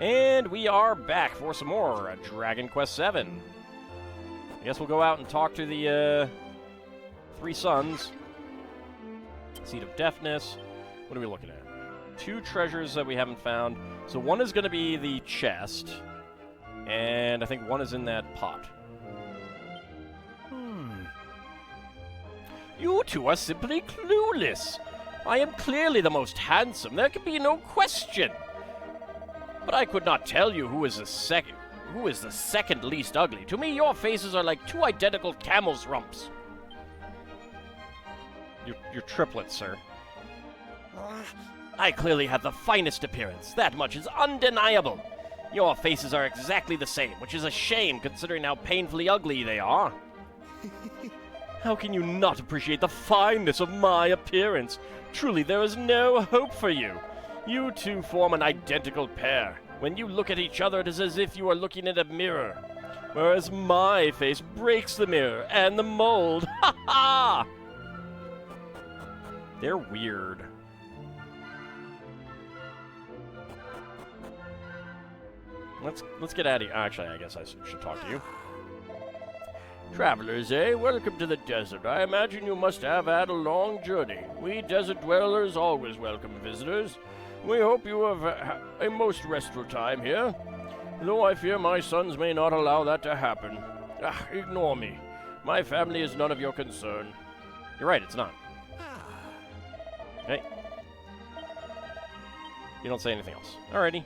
And we are back for some more Dragon Quest VII. I guess we'll go out and talk to the three sons. Seed of Deafness. What are we looking at? 2 treasures that we haven't found. So one is going to be the chest. And I think one is in that pot. You two are simply clueless. I am clearly the most handsome. There can be no question. But I could not tell you who is the second least ugly. To me, your faces are like 2 identical camels' rumps. You're triplets, sir. I clearly have the finest appearance. That much is undeniable. Your faces are exactly the same, which is a shame considering how painfully ugly they are. How can you not appreciate the fineness of my appearance? Truly, there is no hope for you. You two form an identical pair. When you look at each other, it is as if you are looking at a mirror. Whereas my face breaks the mirror and the mold. Ha ha! They're weird. Let's get out of here. Actually, I guess I should talk to you. Travelers, eh? Welcome to the desert. I imagine you must have had a long journey. We desert dwellers always welcome visitors. We hope you have a most restful time here, though I fear my sons may not allow that to happen. Ignore me. My family is none of your concern. You're right, it's not. Okay. You don't say anything else. Alrighty.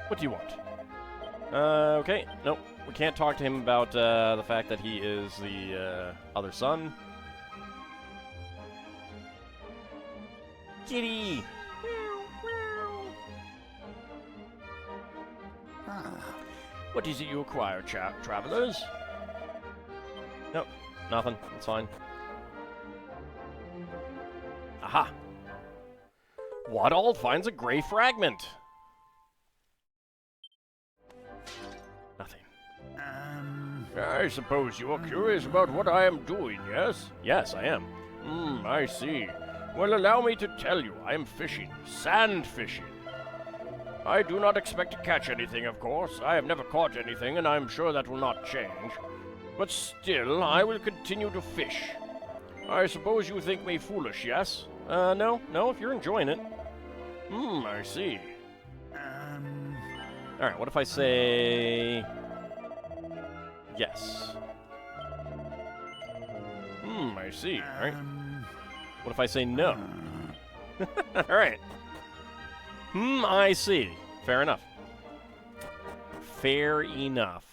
What do you want? Okay. Nope. We can't talk to him about the fact that he is the other son. Kitty! What is it you acquire, travelers? Nope. Nothing. It's fine. Aha! Wadald finds a gray fragment. Nothing. I suppose you are curious about what I am doing, yes? Yes, I am. I see. Well, allow me to tell you, I am fishing. Sand fishing. I do not expect to catch anything, of course. I have never caught anything, and I am sure that will not change. But still, I will continue to fish. I suppose you think me foolish, yes? No, if you're enjoying it. I see. Alright, what if I say... yes? I see. Alright. What if I say no? Alright. I see. Fair enough. Fair enough.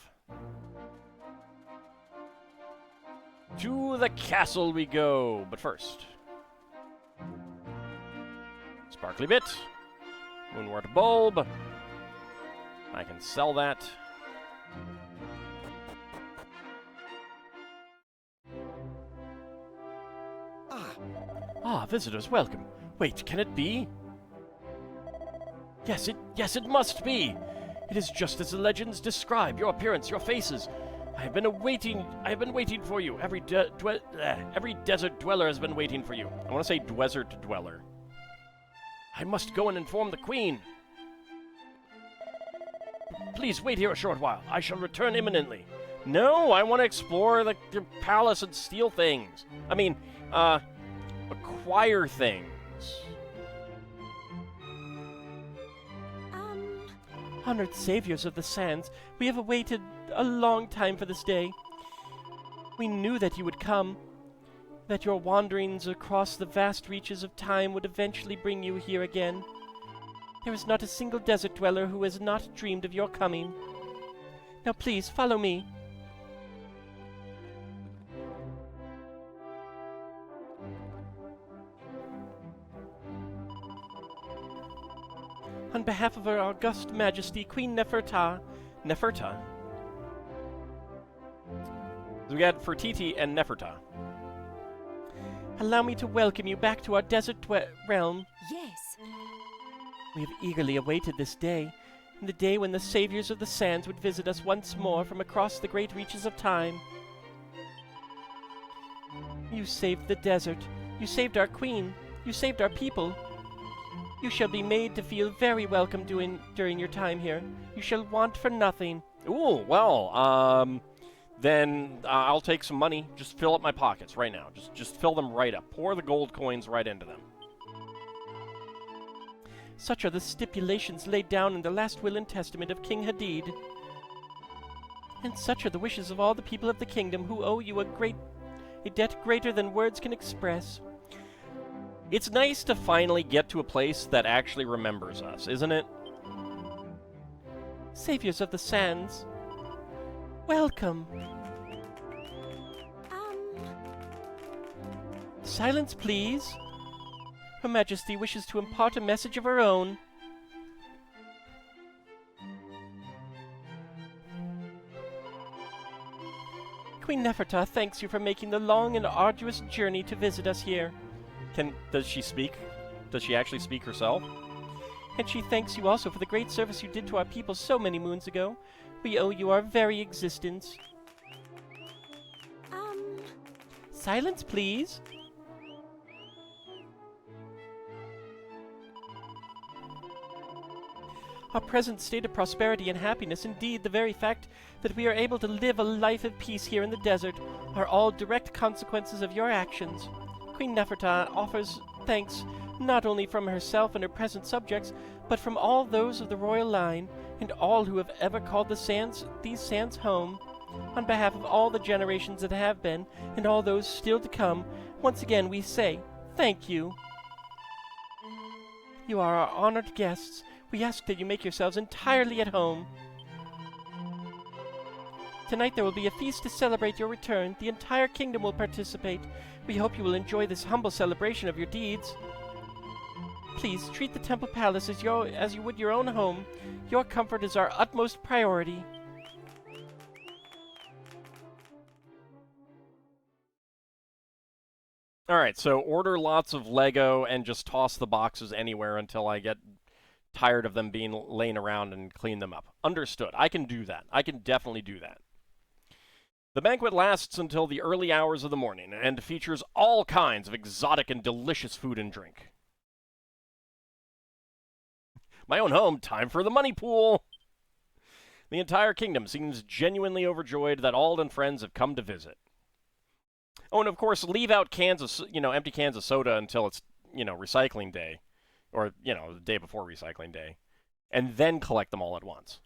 To the castle we go, but first... Sparkly bit. Moonwort bulb. I can sell that. Visitors, welcome. Wait, can it be? Yes, it must be. It is just as the legends describe. Your appearance, your faces. I have been waiting for you. Every desert dweller has been waiting for you. I want to say desert dweller. I must go and inform the queen. Please wait here a short while. I shall return imminently. No, I want to explore the palace and steal things. I mean, acquire things. Honored saviors of the sands, we have awaited a long time for this day. We knew that you would come, that your wanderings across the vast reaches of time would eventually bring you here again. There is not a single desert dweller who has not dreamed of your coming. Now please, follow me. On behalf of her august majesty, Queen Neferta. So we got Fertiti and Neferta. Allow me to welcome you back to our desert realm. Yes. We have eagerly awaited this day, the day when the saviors of the sands would visit us once more from across the great reaches of time. You saved the desert, You saved our queen. You saved our people. You shall be made to feel very welcome during your time here. You shall want for nothing. Ooh, well, then I'll take some money. Just fill up my pockets right now. Just fill them right up. Pour the gold coins right into them. Such are the stipulations laid down in the last will and testament of King Hadid. And such are the wishes of all the people of the kingdom who owe you a debt greater than words can express. It's nice to finally get to a place that actually remembers us, isn't it? Saviors of the Sands, welcome. Silence, please. Her Majesty wishes to impart a message of her own. Queen Neferta thanks you for making the long and arduous journey to visit us here. Does she speak? Does she actually speak herself? And she thanks you also for the great service you did to our people so many moons ago. We owe you our very existence. Silence, please. Our present state of prosperity and happiness, indeed the very fact that we are able to live a life of peace here in the desert, are all direct consequences of your actions. Queen Neferta offers thanks not only from herself and her present subjects, but from all those of the royal line, and all who have ever called these sands home. On behalf of all the generations that have been, and all those still to come, once again we say, thank you. You are our honored guests. We ask that you make yourselves entirely at home. Tonight there will be a feast to celebrate your return. The entire kingdom will participate. We hope you will enjoy this humble celebration of your deeds. Please treat the temple palace as you would your own home. Your comfort is our utmost priority. Alright, so order lots of Lego and just toss the boxes anywhere until I get tired of them being laying around and clean them up. Understood. I can do that. I can definitely do that. The banquet lasts until the early hours of the morning and features all kinds of exotic and delicious food and drink. My own home, time for the money pool! The entire kingdom seems genuinely overjoyed that Ald and friends have come to visit. Oh, and of course, leave out cans of, empty cans of soda until it's, recycling day. Or, the day before recycling day. And then collect them all at once.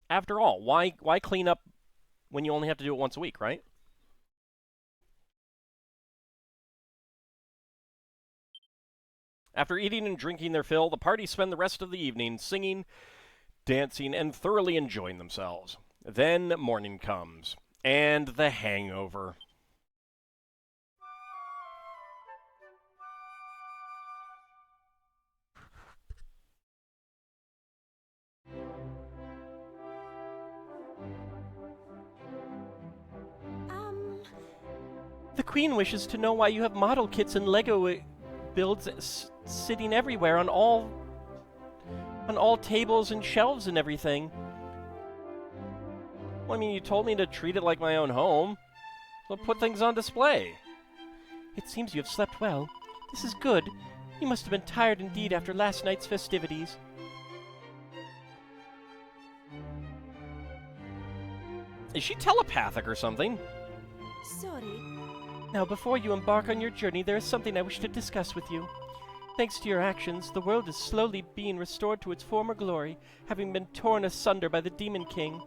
After all, why clean up when you only have to do it once a week, right? After eating and drinking their fill, the party spend the rest of the evening singing, dancing, and thoroughly enjoying themselves. Then morning comes, and the hangover. The Queen wishes to know why you have model kits and Lego builds sitting everywhere on all tables and shelves and everything. Well, I mean, you told me to treat it like my own home. So put things on display. It seems you have slept well. This is good. You must have been tired indeed after last night's festivities. Is she telepathic or something? Sorry. Now, before you embark on your journey, there is something I wish to discuss with you. Thanks to your actions, the world is slowly being restored to its former glory, having been torn asunder by the Demon King.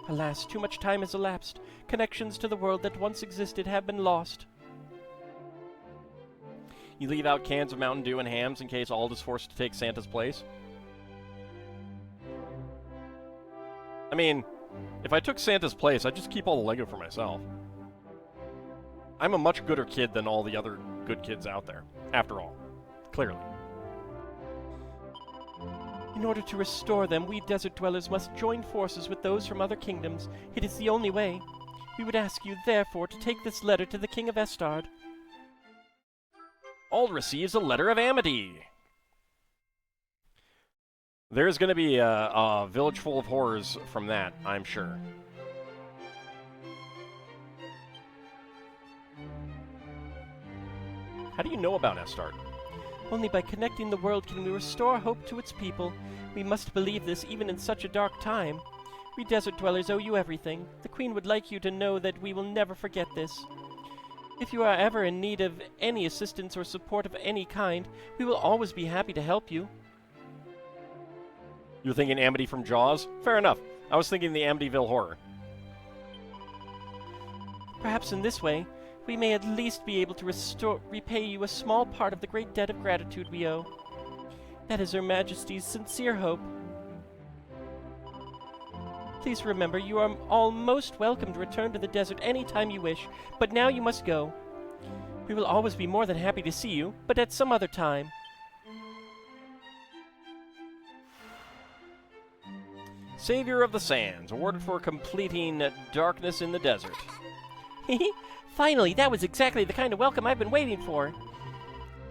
Alas, too much time has elapsed. Connections to the world that once existed have been lost. You leave out cans of Mountain Dew and hams in case Ald is forced to take Santa's place? I mean, if I took Santa's place, I'd just keep all the Lego for myself. I'm a much gooder kid than all the other good kids out there, after all. Clearly. In order to restore them, we desert dwellers must join forces with those from other kingdoms. It is the only way. We would ask you, therefore, to take this letter to the King of Estard. Ald receives a letter of amity. There's going to be a village full of horrors from that, I'm sure. How do you know about Astarte? Only by connecting the world can we restore hope to its people. We must believe this even in such a dark time. We desert dwellers owe you everything. The Queen would like you to know that we will never forget this. If you are ever in need of any assistance or support of any kind, we will always be happy to help you. You're thinking Amity from Jaws? Fair enough. I was thinking the Amityville Horror. Perhaps in this way, we may at least be able to repay you a small part of the great debt of gratitude we owe. That is Her Majesty's sincere hope. Please remember, you are all most welcome to return to the desert any time you wish, but now you must go. We will always be more than happy to see you, but at some other time. Savior of the Sands, awarded for completing Darkness in the Desert. Finally, that was exactly the kind of welcome I've been waiting for.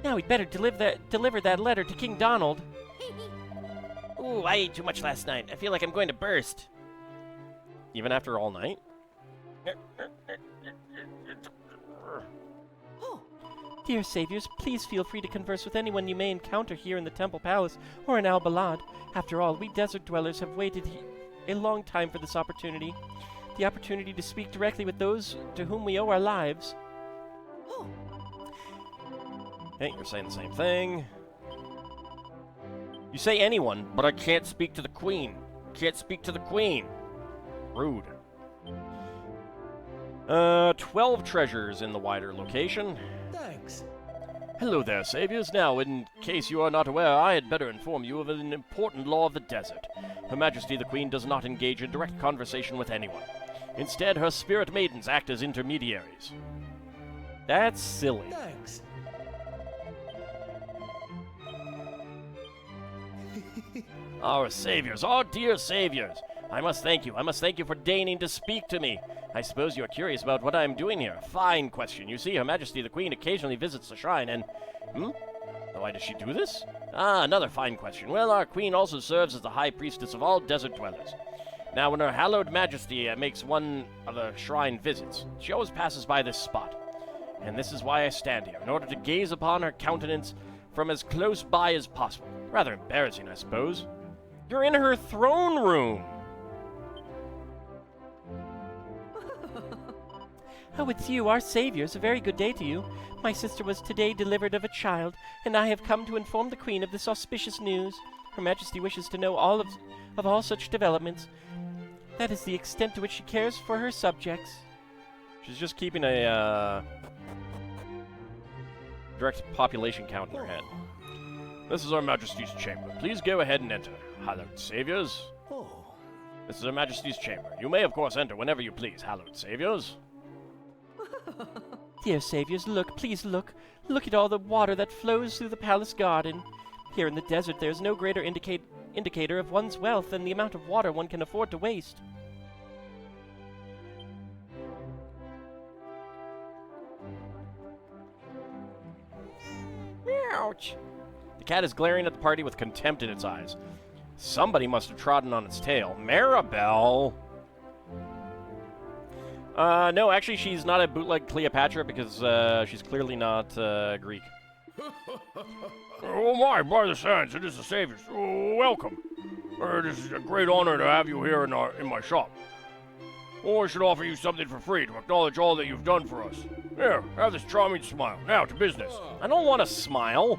Now we'd better deliver that letter to King Donald. Ooh, I ate too much last night. I feel like I'm going to burst. Even after all night? Dear saviors, please feel free to converse with anyone you may encounter here in the Temple Palace or in Al Balad. After all, we desert dwellers have waited a long time for this opportunity. The opportunity to speak directly with those to whom we owe our lives. Hey, you're saying the same thing. You say anyone, but I can't speak to the Queen. Can't speak to the Queen. Rude. 12 treasures in the wider location. Thanks. Hello there, saviors. Now, in case you are not aware, I had better inform you of an important law of the desert. Her Majesty the Queen does not engage in direct conversation with anyone. Instead, her spirit maidens act as intermediaries. That's silly. Thanks. Our saviors, our dear saviors. I must thank you. I must thank you for deigning to speak to me. I suppose you are curious about what I am doing here. Fine question. You see, Her Majesty the Queen occasionally visits the shrine and... Why does she do this? Ah, another fine question. Well, our Queen also serves as the High Priestess of all desert dwellers. Now, when Her Hallowed Majesty makes one of the shrine visits, she always passes by this spot. And this is why I stand here, in order to gaze upon her countenance from as close by as possible. Rather embarrassing, I suppose. You're in her throne room! Oh, it's you, our saviors. A very good day to you. My sister was today delivered of a child, and I have come to inform the Queen of this auspicious news. Her Majesty wishes to know all of all such developments. That is the extent to which she cares for her subjects. She's just keeping a, direct population count in her head. This is Her Majesty's chamber. Please go ahead and enter. Hallowed saviors. This is Her Majesty's chamber. You may, of course, enter whenever you please, hallowed saviors. Dear saviors, look, please look. Look at all the water that flows through the palace garden. Here in the desert, there is no greater indicator of one's wealth than the amount of water one can afford to waste. Ouch! The cat is glaring at the party with contempt in its eyes. Somebody must have trodden on its tail. Maribel! No, actually, she's not a bootleg Cleopatra because she's clearly not Greek. Oh my, by the sands, it is the saviors. Oh, welcome. It is a great honor to have you here in my shop. Oh, I should offer you something for free to acknowledge all that you've done for us. Here, have this charming smile. Now, to business. I don't want to smile.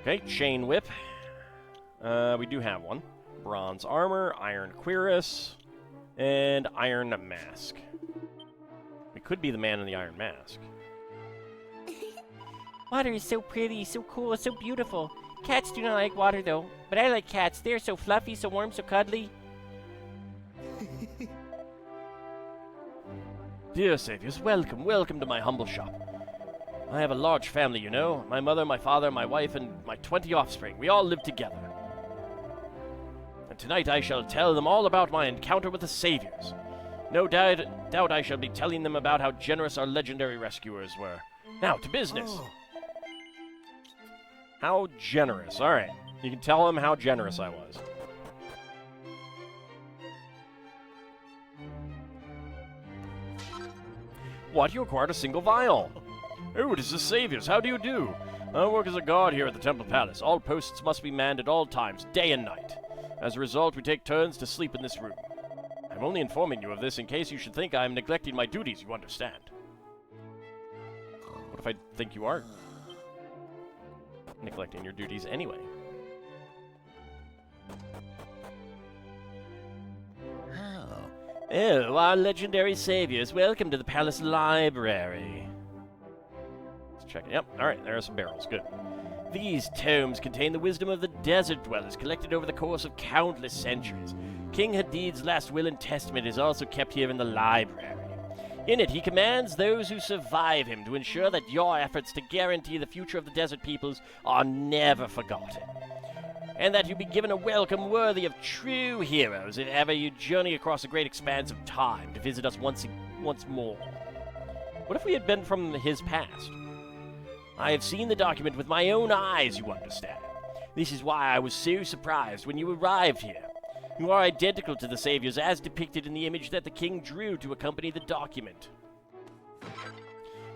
Okay, chain whip. We do have one. Bronze armor, iron cuirass, and iron mask. We could be the man in the iron mask. Water is so pretty, so cool, so beautiful. Cats do not like water, though. But I like cats. They're so fluffy, so warm, so cuddly. Dear saviors, welcome, welcome to my humble shop. I have a large family, you know. My mother, my father, my wife, and my 20 offspring. We all live together. And tonight I shall tell them all about my encounter with the saviors. No doubt I shall be telling them about how generous our legendary rescuers were. Now, to business. How generous. All right. You can tell them how generous I was. What, you acquired a single vial? Oh, it is the Saviors. How do you do? I work as a guard here at the Temple Palace. All posts must be manned at all times, day and night. As a result, we take turns to sleep in this room. I'm only informing you of this in case you should think I am neglecting my duties, you understand. What if I think you are neglecting your duties anyway? Oh, our legendary saviors, welcome to the palace library. Let's check it. Yep, alright, there are some barrels, good. These tomes contain the wisdom of the desert dwellers collected over the course of countless centuries. King Hadid's last will and testament is also kept here in the library. In it, he commands those who survive him to ensure that your efforts to guarantee the future of the desert peoples are never forgotten, and that you be given a welcome worthy of true heroes if ever you journey across a great expanse of time to visit us once more. What if we had been from his past? I have seen the document with my own eyes, you understand. This is why I was so surprised when you arrived here. You are identical to the Saviors as depicted in the image that the king drew to accompany the document.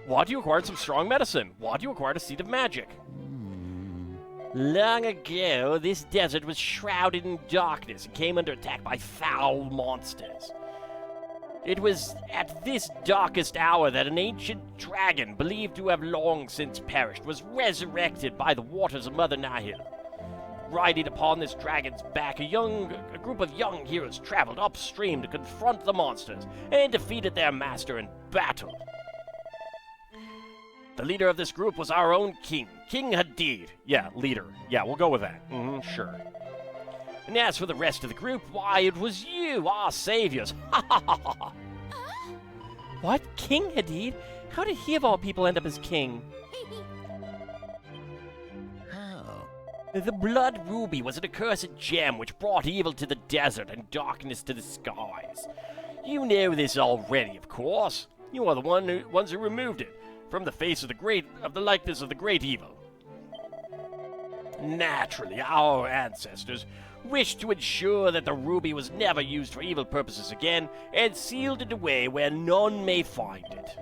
What, you acquired some strong medicine? What, you acquired a seed of magic? Long ago, this desert was shrouded in darkness and came under attack by foul monsters. It was at this darkest hour that an ancient dragon, believed to have long since perished, was resurrected by the waters of Mother Nihil. Riding upon this dragon's back, a group of young heroes traveled upstream to confront the monsters and defeated their master in battle. The leader of this group was our own king, King Hadid. Yeah, leader. Yeah, we'll go with that. Sure. And as for the rest of the group, why, it was you, our saviors. Ha ha ha ha! What? King Hadid? How did he of all people end up as king? The blood ruby was an accursed gem which brought evil to the desert and darkness to the skies. You know this already, of course. You are the ones who removed it from the face of the likeness of the great evil. Naturally, our ancestors wished to ensure that the ruby was never used for evil purposes again, and sealed it away where none may find it.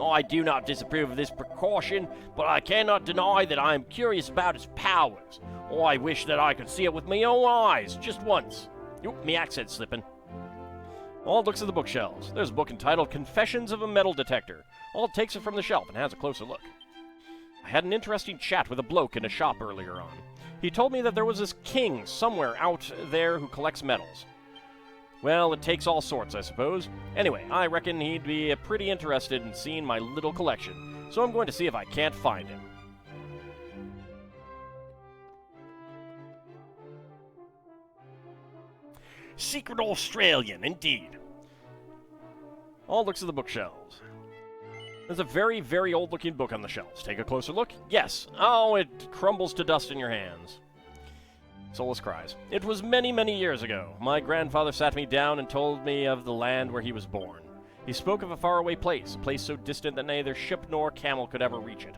I do not disapprove of this precaution, but I cannot deny that I am curious about its powers. I wish that I could see it with my own eyes, just once. Oop, me accent's slipping. All looks at the bookshelves. There's a book entitled Confessions of a Metal Detector. All takes it from the shelf and has a closer look. I had an interesting chat with a bloke in a shop earlier on. He told me that there was this king somewhere out there who collects metals. Well, it takes all sorts, I suppose. Anyway, I reckon he'd be pretty interested in seeing my little collection, so I'm going to see if I can't find him. Secret Australian, indeed. All looks at the bookshelves. There's a very, very old-looking book on the shelves. Take a closer look. Yes. Oh, it crumbles to dust in your hands. Soulless cries. It was many, many years ago. My grandfather sat me down and told me of the land where he was born. He spoke of a faraway place, a place so distant that neither ship nor camel could ever reach it.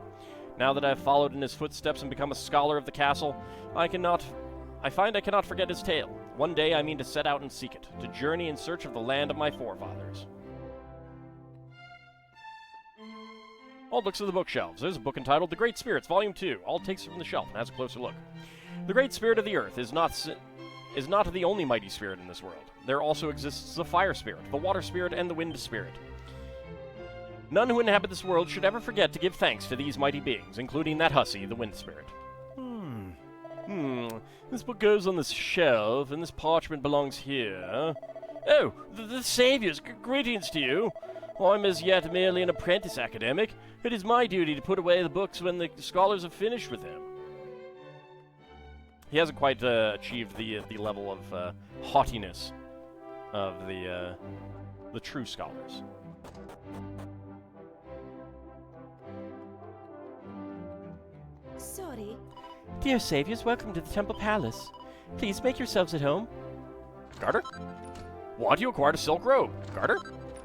Now that I have followed in his footsteps and become a scholar of the castle, I find I cannot forget his tale. One day I mean to set out and seek it, to journey in search of the land of my forefathers. All looks at the bookshelves. There's a book entitled The Great Spirits, Volume 2. All takes it from the shelf and has a closer look. The Great Spirit of the Earth is not the only mighty spirit in this world. There also exists the Fire Spirit, the Water Spirit, and the Wind Spirit. None who inhabit this world should ever forget to give thanks to these mighty beings, including that hussy, the Wind Spirit. This book goes on this shelf, and this parchment belongs here. Oh, the Saviors, greetings to you. I'm as yet merely an apprentice academic. It is my duty to put away the books when the scholars have finished with them. He hasn't quite achieved the level of haughtiness of the true scholars. Sorry. Dear Saviors, welcome to the Temple Palace. Please make yourselves at home. Garter? What, you acquired a silk robe? Garter?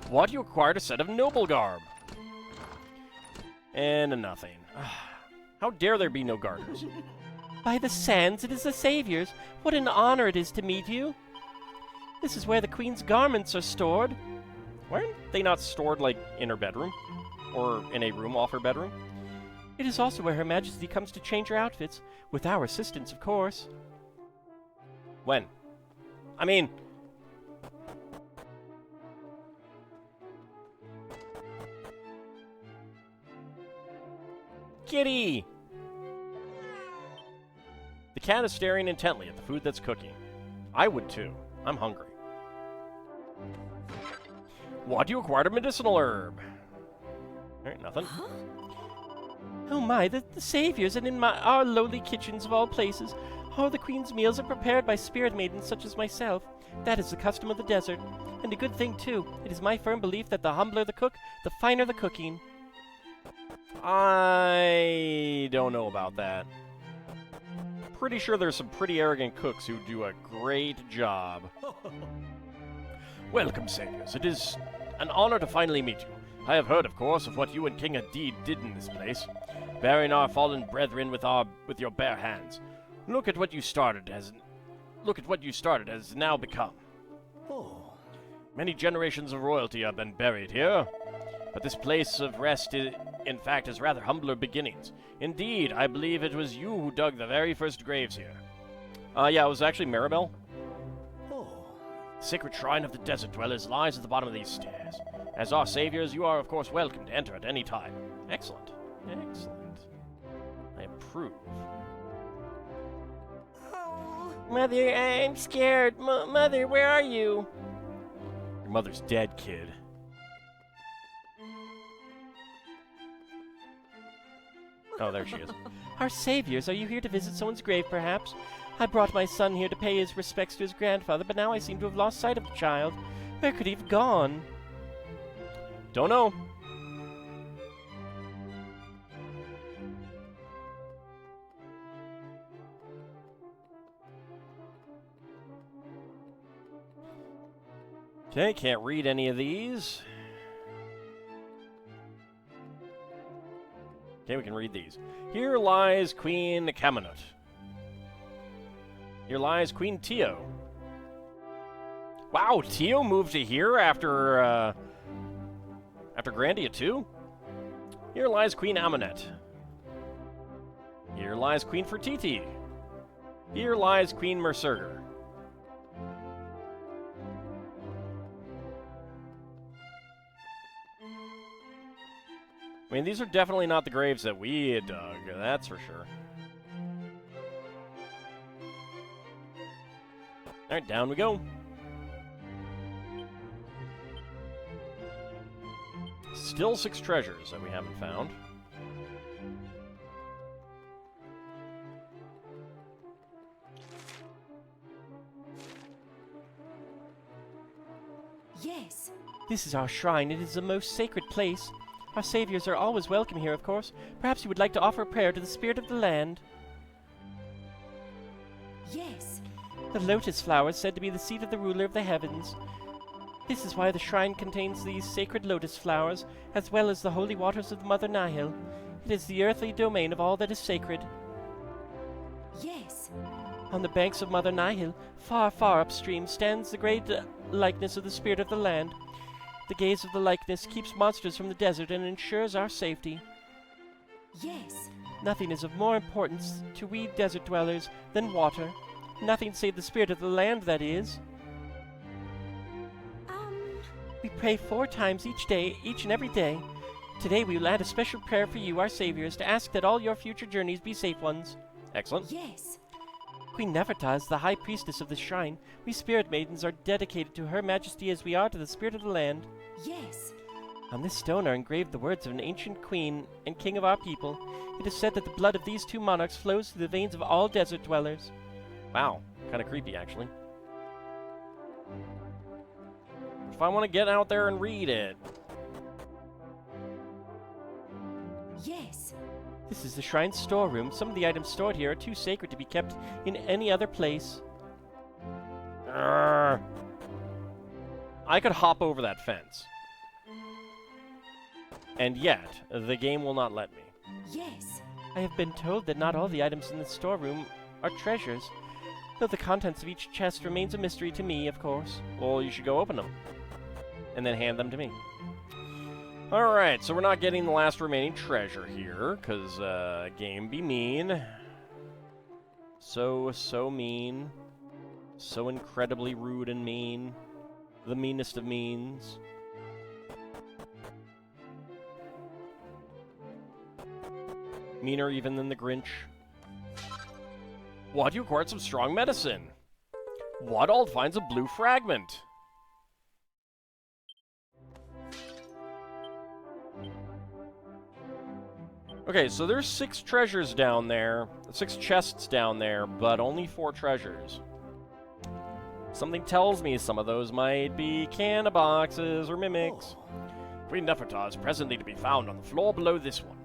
What, you acquired a set of noble garb? And a nothing. How dare there be no garters? By the sands, it is the Saviors. What an honor it is to meet you. This is where the Queen's garments are stored. Why are they not stored, like, in her bedroom? Or in a room off her bedroom? It is also where Her Majesty comes to change her outfits, with our assistance, of course. When? I mean... Kitty! The cat is staring intently at the food that's cooking. I would too. I'm hungry. What do you acquire a medicinal herb? Alright, nothing. Huh? Oh my, the saviors, and in our lowly kitchens of all places, all the queen's meals are prepared by spirit maidens such as myself. That is the custom of the desert. And a good thing, too. It is my firm belief that the humbler the cook, the finer the cooking. I don't know about that. Pretty sure there's some pretty arrogant cooks who do a great job. Welcome, saviors. It is an honor to finally meet you. I have heard, of course, of what you and King Adid did in this place, burying our fallen brethren with your bare hands. Look at what you started has now become. Oh. Many generations of royalty have been buried here, but this place of rest, in fact, has rather humbler beginnings. Indeed, I believe it was you who dug the very first graves here. Yeah, it was actually Maribel. Oh. The sacred shrine of the desert dwellers lies at the bottom of these stairs. As our saviors, you are, of course, welcome to enter at any time. Excellent. Excellent. I approve. Oh. Mother, I'm scared. Mother, where are you? Your mother's dead, kid. Oh, there she is. Our saviors, are you here to visit someone's grave, perhaps? I brought my son here to pay his respects to his grandfather, but now I seem to have lost sight of the child. Where could he have gone? Don't know. Okay, can't read any of these. Okay, we can read these. Here lies Queen Caminut. Here lies Queen Tio. Wow, Tio moved to here after Grandia too? Here lies Queen Amunet. Here lies Queen Fertiti. Here lies Queen Mercerger. I mean, these are definitely not the graves that we had dug, that's for sure. Alright, down we go. Still 6 treasures that we haven't found. Yes. This is our shrine. It is the most sacred place. Our saviors are always welcome here, of course. Perhaps you would like to offer a prayer to the spirit of the land. Yes. The lotus flower is said to be the seat of the ruler of the heavens. This is why the shrine contains these sacred lotus flowers, as well as the holy waters of Mother Nihil. It is the earthly domain of all that is sacred. Yes. On the banks of Mother Nihil, far, far upstream, stands the great likeness of the spirit of the land. The gaze of the likeness keeps monsters from the desert and ensures our safety. Yes. Nothing is of more importance to we desert dwellers than water. Nothing save the spirit of the land, that is. We pray 4 times each day, each and every day. Today we will add a special prayer for you, our saviors, to ask that all your future journeys be safe ones. Excellent. Yes. Queen Neferta is the high priestess of the shrine. We spirit maidens are dedicated to Her Majesty as we are to the spirit of the land. Yes. On this stone are engraved the words of an ancient queen and king of our people. It is said that the blood of these 2 monarchs flows through the veins of all desert dwellers. Wow, kind of creepy, actually. If I want to get out there and read it. Yes. This is the shrine's storeroom. Some of the items stored here are too sacred to be kept in any other place. I could hop over that fence. And yet, the game will not let me. Yes. I have been told that not all the items in the storeroom are treasures, though the contents of each chest remains a mystery to me, of course. Well, you should go open them. and then hand them to me. Alright, so we're not getting the last remaining treasure here, because game be mean. So mean. So incredibly rude and mean. The meanest of means. Meaner even than the Grinch. What? You acquired some strong medicine. Waddald finds a blue fragment. Okay, so there's 6 treasures down there. 6 chests down there, but only 4 treasures. Something tells me some of those might be canna boxes or mimics. Queen Nefertar is presently to be found on the floor below this one.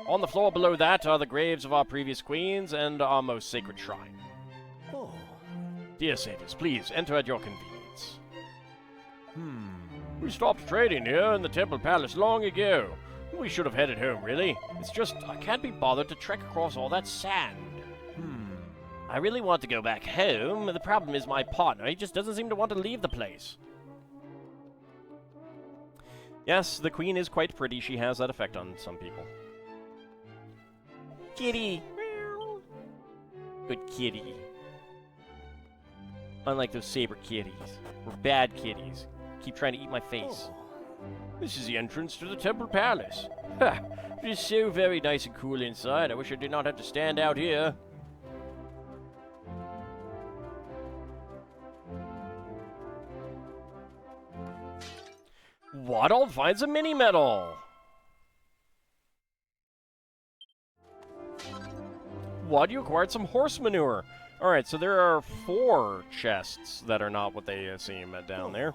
On the floor below that are the graves of our previous queens and our most sacred shrine. Dear saviors, please enter at your convenience. We stopped trading here in the Temple Palace long ago. We should have headed home, really. It's just, I can't be bothered to trek across all that sand. I really want to go back home. The problem is my partner. He just doesn't seem to want to leave the place. Yes, the queen is quite pretty. She has that effect on some people. Kitty! Good kitty. Unlike those saber kitties. Or bad kitties. Keep trying to eat my face. This is the entrance to the Temple Palace. Ha! It is so very nice and cool inside. I wish I did not have to stand out here. Waddle finds a mini-medal! What? You acquired some horse manure. Alright, so there are 4 chests that are not what they seem down there.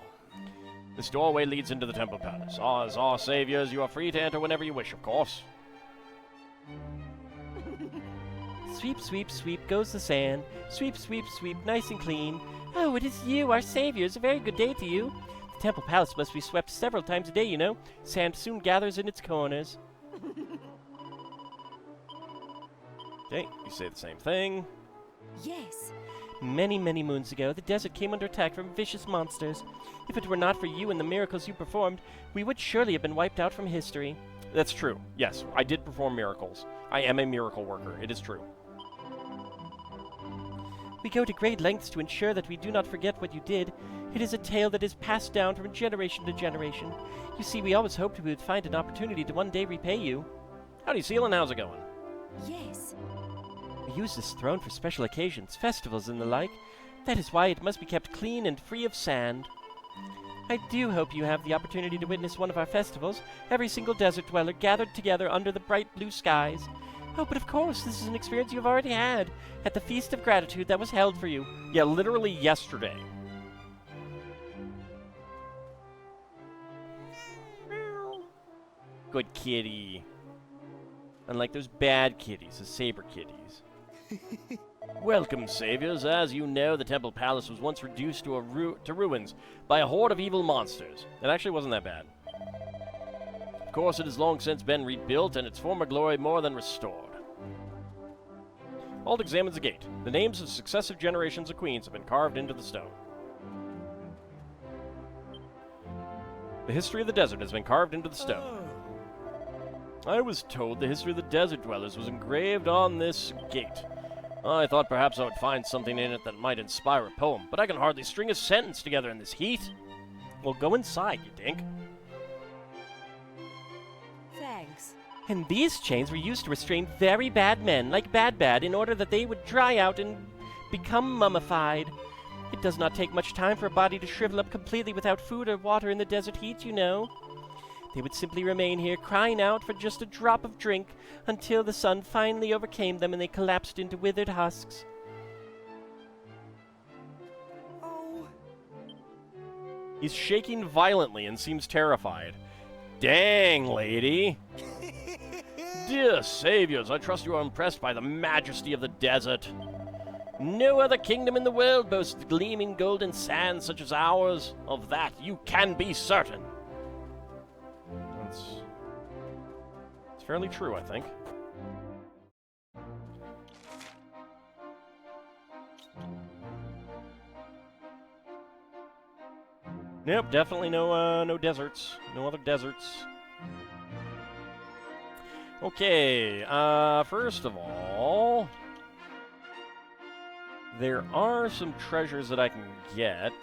This doorway leads into the Temple Palace. As our saviors, you are free to enter whenever you wish, of course. Sweep, sweep, sweep goes the sand. Sweep, sweep, sweep, nice and clean. Oh, it is you, our saviors. A very good day to you. The Temple Palace must be swept several times a day, you know. Sand soon gathers in its corners. Okay, you say the same thing. Yes. Many, many moons ago, the desert came under attack from vicious monsters. If it were not for you and the miracles you performed, we would surely have been wiped out from history. That's true. Yes, I did perform miracles. I am a miracle worker. It is true. We go to great lengths to ensure that we do not forget what you did. It is a tale that is passed down from generation to generation. You see, we always hoped we would find an opportunity to one day repay you. Howdy, Sealin. How's it going? Yes. We use this throne for special occasions, festivals and the like. That is why it must be kept clean and free of sand. I do hope you have the opportunity to witness one of our festivals, every single desert dweller gathered together under the bright blue skies. Oh, but of course, this is an experience you have already had at the Feast of Gratitude that was held for you. Yeah, literally yesterday. Good kitty. Unlike those bad kitties, the saber kitties. Welcome, saviors. As you know, the Temple Palace was once reduced to ruins by a horde of evil monsters. It actually wasn't that bad. Of course, it has long since been rebuilt, and its former glory more than restored. Ald examines the gate. The names of successive generations of queens have been carved into the stone. The history of the desert has been carved into the stone. I was told the history of the desert dwellers was engraved on this gate. I thought perhaps I would find something in it that might inspire a poem, but I can hardly string a sentence together in this heat. Well, go inside, you dink. Thanks. And these chains were used to restrain very bad men, like Bad, in order that they would dry out and become mummified. It does not take much time for a body to shrivel up completely without food or water in the desert heat, you know. They would simply remain here, crying out for just a drop of drink, until the sun finally overcame them and they collapsed into withered husks. Oh. He's shaking violently and seems terrified. Dang, lady! Dear saviors, I trust you are impressed by the majesty of the desert. No other kingdom in the world boasts gleaming golden sands such as ours. Of that you can be certain. It's fairly true, I think. Nope, definitely no deserts. No other deserts. Okay, first of all, there are some treasures that I can get.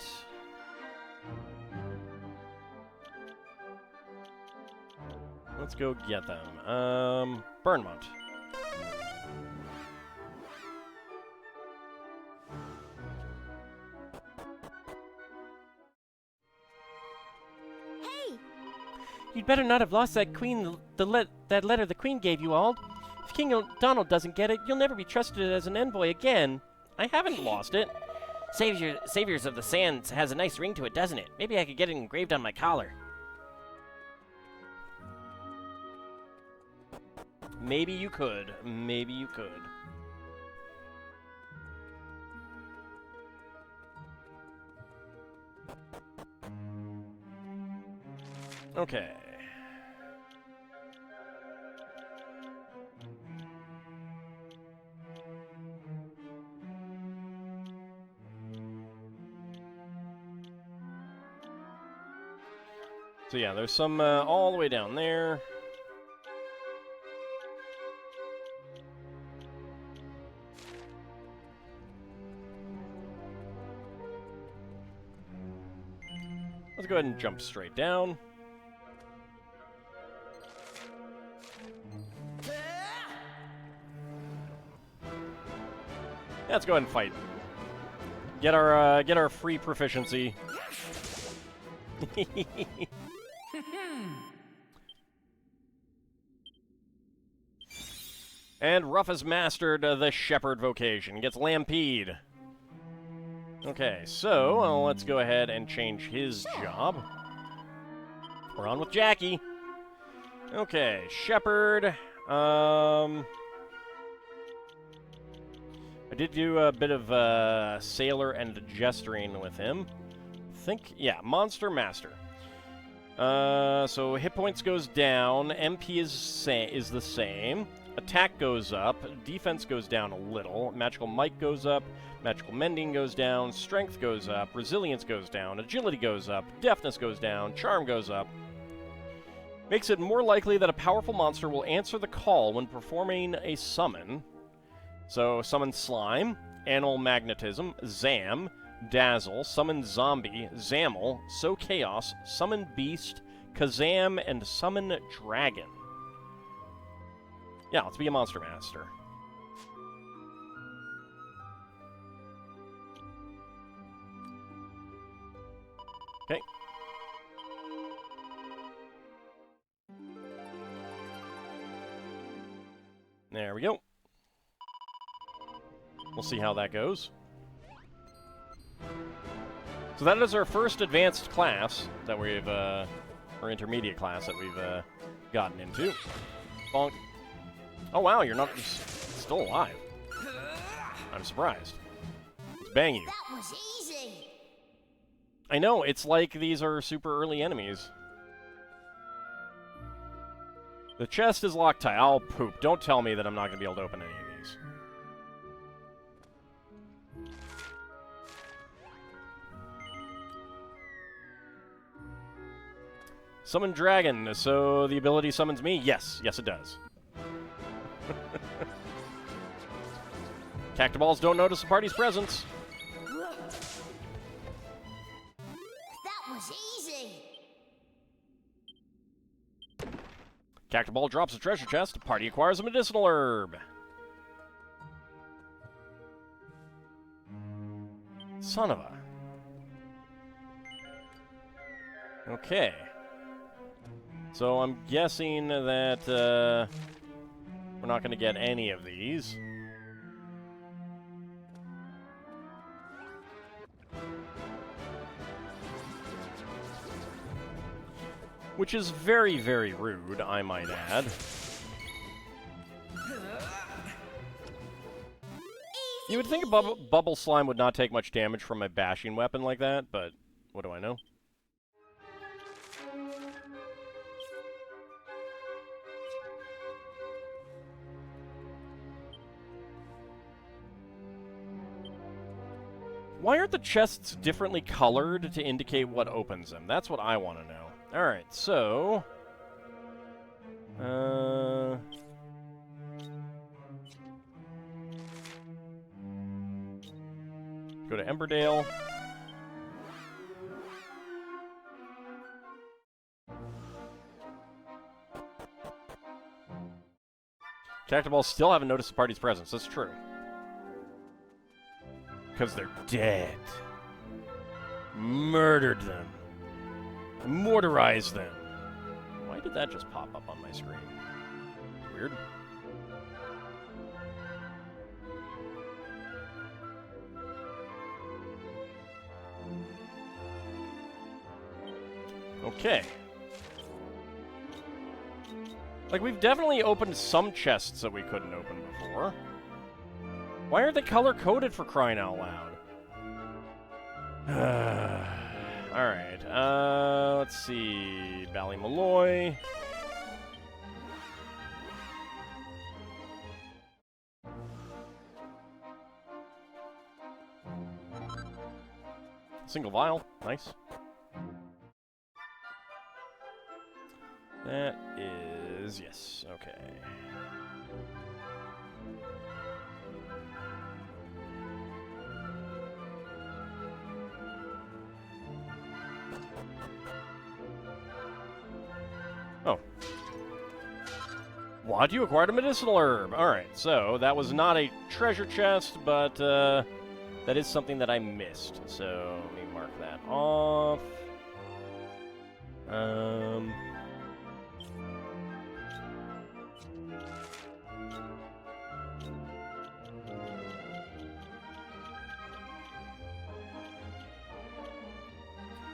Let's go get them. Burnmont. Hey! You'd better not have lost that that letter the Queen gave you, Ald. If King Donald doesn't get it, you'll never be trusted as an envoy again. I haven't lost it. Saviors of the Sands has a nice ring to it, doesn't it? Maybe I could get it engraved on my collar. Maybe you could. Maybe you could. Okay. So yeah, there's some all the way down there. Let's go ahead and jump straight down. Let's go ahead and fight. Get our free proficiency. And Ruff has mastered the shepherd vocation. Gets Lampede. Okay, so let's go ahead and change his job. We're on with Jackie. Okay, shepherd. I did do a bit of sailor and gesturing with him. Yeah, monster master. So hit points goes down. MP is the same. Attack goes up. Defense goes down a little. Magical might goes up. Magical mending goes down. Strength goes up. Resilience goes down. Agility goes up. Deafness goes down. Charm goes up. Makes it more likely that a powerful monster will answer the call when performing a summon. So summon Slime, Animal Magnetism, Zam, Dazzle, Summon Zombie, Zamel, Sow Chaos, Summon Beast, Kazam, and Summon Dragon. Yeah, let's be a Monster Master. Okay. There we go. We'll see how that goes. So that is our first advanced class that we've, or intermediate class that we've gotten into. Bonk. Oh wow, you're not still alive. I'm surprised. Let's bang you. That was easy! I know, it's like these are super early enemies. The chest is Loctite. I'll poop. Don't tell me that I'm not going to be able to open any of these. Summon Dragon. So the ability summons me? Yes. Yes, it does. Cactaballs don't notice the party's presence. That was easy! Cactaball drops a treasure chest. The party acquires a medicinal herb. Son of a... Okay. So I'm guessing that we're not going to get any of these. Which is very, very rude, I might add. You would think a bubble slime would not take much damage from a bashing weapon like that, but what do I know? Why aren't the chests differently colored to indicate what opens them? That's what I want to know. Alright, so... go to Emberdale. Tactiballs still haven't noticed the party's presence. That's true. Because they're dead. Murdered them. Immortalized them. Why did that just pop up on my screen? Weird. Okay. Like, we've definitely opened some chests that we couldn't open before. Why aren't they color-coded, for crying out loud? Alright, let's see. Ballymalloy. Single vial. Nice. That is... yes, okay. Oh. What? You acquired a medicinal herb. Alright, so that was not a treasure chest, but that is something that I missed. So let me mark that off.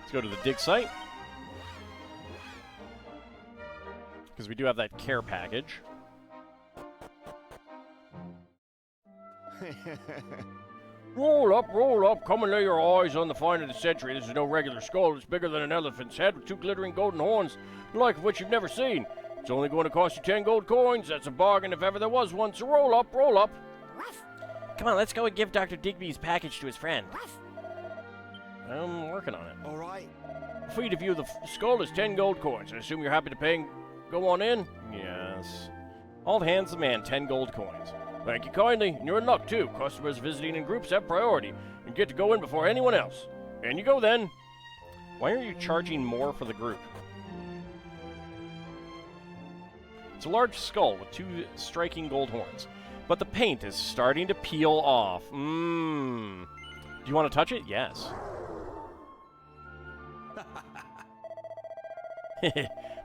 Let's go to the dig site. Because we do have that care package. Roll up, come and lay your eyes on the find of the century. This is no regular skull. It's bigger than an elephant's head with 2 glittering golden horns, the like of which you've never seen. It's only going to cost you 10 gold coins. That's a bargain if ever there was one, so roll up. Come on, let's go and give Dr. Digby's package to his friend. I'm working on it. All right. Fee to view the skull is 10 gold coins. I assume you're happy to pay and go on in? Yes. All hands the man, 10 gold coins. Thank you kindly, and you're in luck too. Customers visiting in groups have priority and get to go in before anyone else. And you go then. Why are you charging more for the group? It's a large skull with 2 striking gold horns, but the paint is starting to peel off. Do you want to touch it? Yes.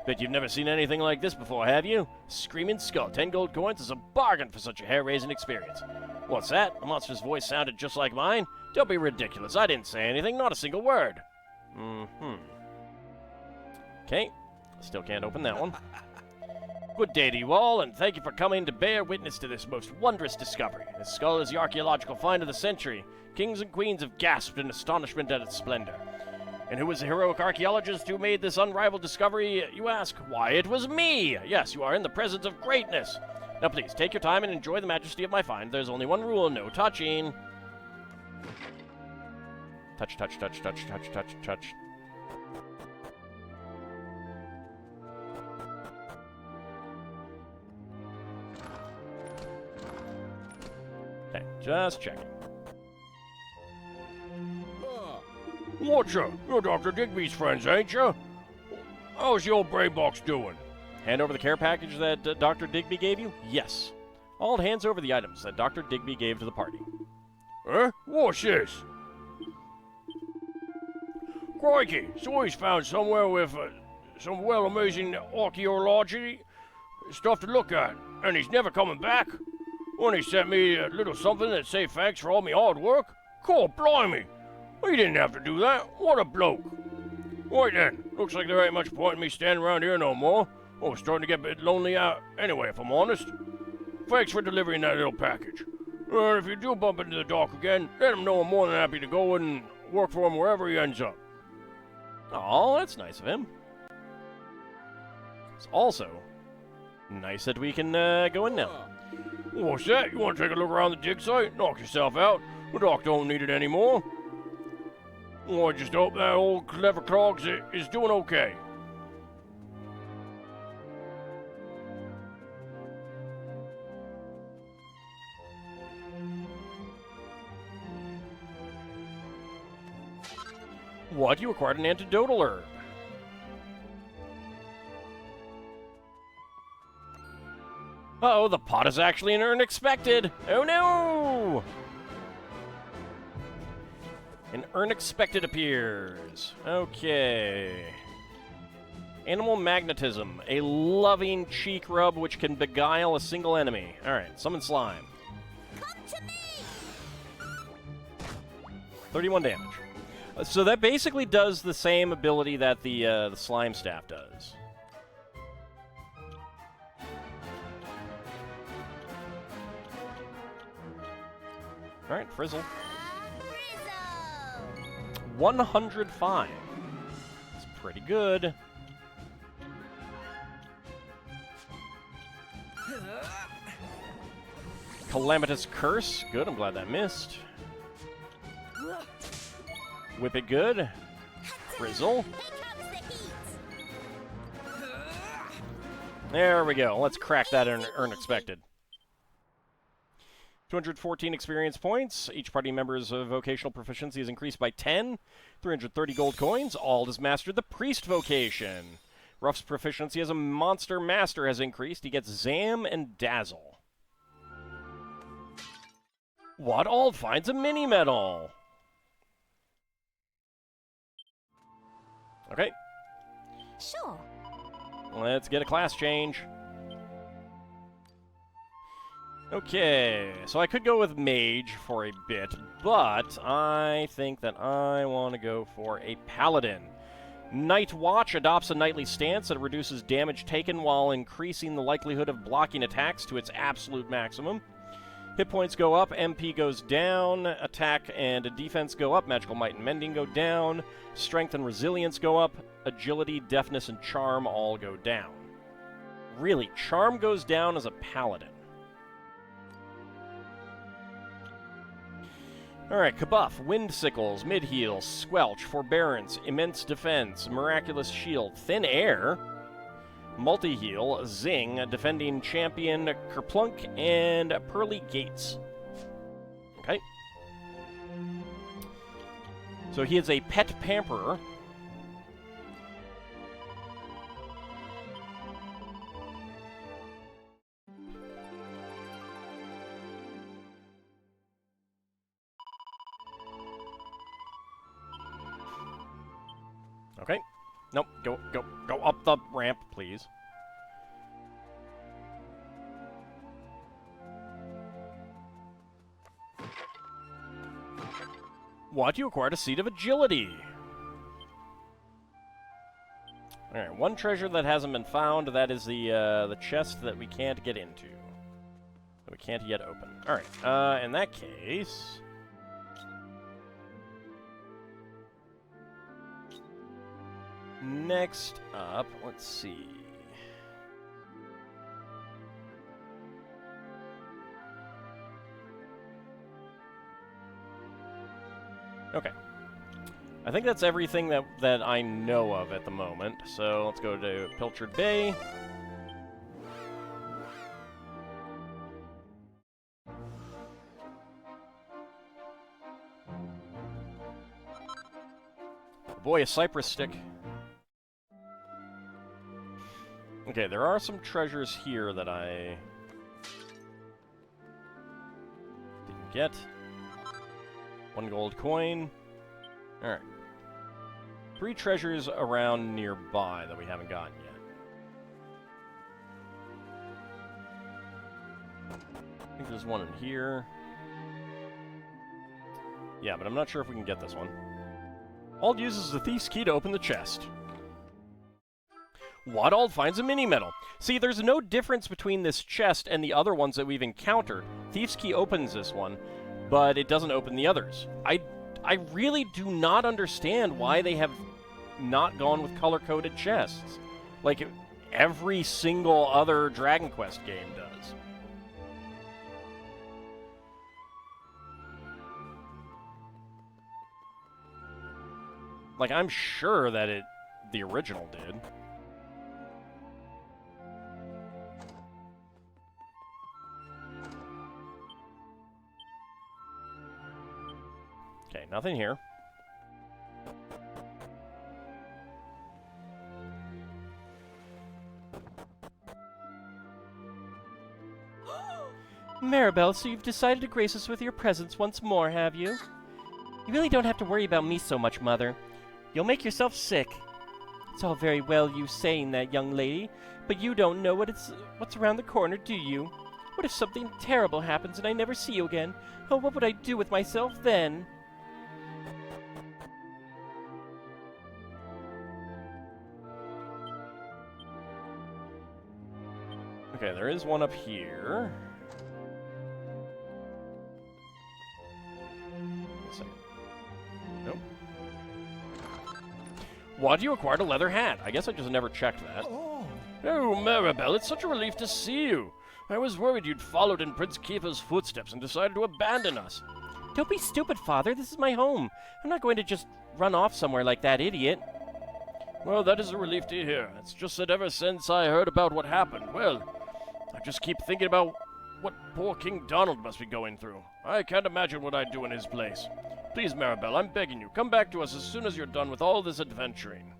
Bet you've never seen anything like this before, have you? Screaming skull, 10 gold coins is a bargain for such a hair-raising experience. What's that? The monster's voice sounded just like mine? Don't be ridiculous. I didn't say anything, not a single word. Okay. Still can't open that one. Good day to you all, and thank you for coming to bear witness to this most wondrous discovery. This skull is the archaeological find of the century. Kings and queens have gasped in astonishment at its splendor. And who was the heroic archaeologist who made this unrivaled discovery, you ask? Why, it was me! Yes, you are in the presence of greatness. Now please, take your time and enjoy the majesty of my find. There's only one rule, no touching. Touch, touch, touch, touch, touch, touch, touch. Okay, just checking. Whatcha? You're Dr. Digby's friends, ain't you? How's your brain box doing? Hand over the care package that Dr. Digby gave you? Yes. All hands over the items that Dr. Digby gave to the party. Huh? What's this? Crikey, so he's found somewhere with some well-amazing archaeology stuff to look at, and he's never coming back? When he sent me a little something that say thanks for all me hard work? God blimey! He didn't have to do that. What a bloke. Right then, looks like there ain't much point in me standing around here no more. Oh, starting to get a bit lonely out anyway, if I'm honest. Thanks for delivering that little package. And if you do bump into the doc again, let him know I'm more than happy to go and work for him wherever he ends up. Oh, that's nice of him. It's also nice that we can go in now. What's that? You want to take a look around the dig site? Knock yourself out. The doc don't need it anymore. Oh, I just hope that old clever Clogs is doing okay. What? You acquired an antidotal herb. Uh-oh, the pot is actually an unexpected. Oh no! An unexpected appears. Okay. Animal magnetism, a loving cheek rub which can beguile a single enemy. Alright, summon slime. Come to me! 31 damage. So that basically does the same ability that the slime staff does. Alright, Frizzle. 105. That's pretty good. Calamitous Curse. Good, I'm glad that missed. Whip it good. Frizzle. There we go. Let's crack that unexpected. 214 experience points. Each party member's vocational proficiency is increased by 10. 330 gold coins. Ald has mastered the priest vocation. Ruff's proficiency as a monster master has increased. He gets Zam and Dazzle. What? Ald finds a mini medal. Okay. Sure. Let's get a class change. Okay, so I could go with Mage for a bit, but I think that I want to go for a Paladin. Night Watch adopts a knightly stance that reduces damage taken while increasing the likelihood of blocking attacks to its absolute maximum. Hit points go up, MP goes down, attack and defense go up, magical might and mending go down, strength and resilience go up, agility, deafness, and charm all go down. Really, charm goes down as a Paladin. Alright, Kabuff, Wind Sickles, Mid-Heal, Squelch, Forbearance, Immense Defense, Miraculous Shield, Thin Air, Multi-Heal, Zing, Defending Champion, Kerplunk, and Pearly Gates. Okay. So he is a Pet Pamperer. Okay. Nope. Go up the ramp, please. What? You acquired a Seed of Agility. Alright, one treasure that hasn't been found. That is the chest that we can't get into. That we can't yet open. Alright, in that case... Next up, let's see. Okay. I think that's everything that I know of at the moment. So let's go to Pilchard Bay. Boy, a cypress stick. Okay, there are some treasures here that I didn't get. 1 gold coin. Alright. 3 treasures around nearby that we haven't gotten yet. I think there's one in here. Yeah, but I'm not sure if we can get this one. Ald uses the Thief's Key to open the chest. What? Ald finds a mini-medal. See, there's no difference between this chest and the other ones that we've encountered. Thief's Key opens this one, but it doesn't open the others. I really do not understand why they have not gone with color-coded chests. Like, every single other Dragon Quest game does. Like, I'm sure that the original did. Okay, nothing here. Maribel, so you've decided to grace us with your presence once more, have you? You really don't have to worry about me so much, Mother. You'll make yourself sick. It's all very well you saying that, young lady, but you don't know what's around the corner, do you? What if something terrible happens and I never see you again? Oh, what would I do with myself then? Okay, there is one up here. Nope. Why do you acquire a leather hat? I guess I just never checked that. Oh, Maribel, it's such a relief to see you. I was worried you'd followed in Prince Kiefer's footsteps and decided to abandon us. Don't be stupid, Father. This is my home. I'm not going to just run off somewhere like that idiot. Well, that is a relief to hear. It's just that ever since I heard about what happened, well, I just keep thinking about what poor King Donald must be going through. I can't imagine what I'd do in his place. Please, Maribel, I'm begging you, come back to us as soon as you're done with all this adventuring.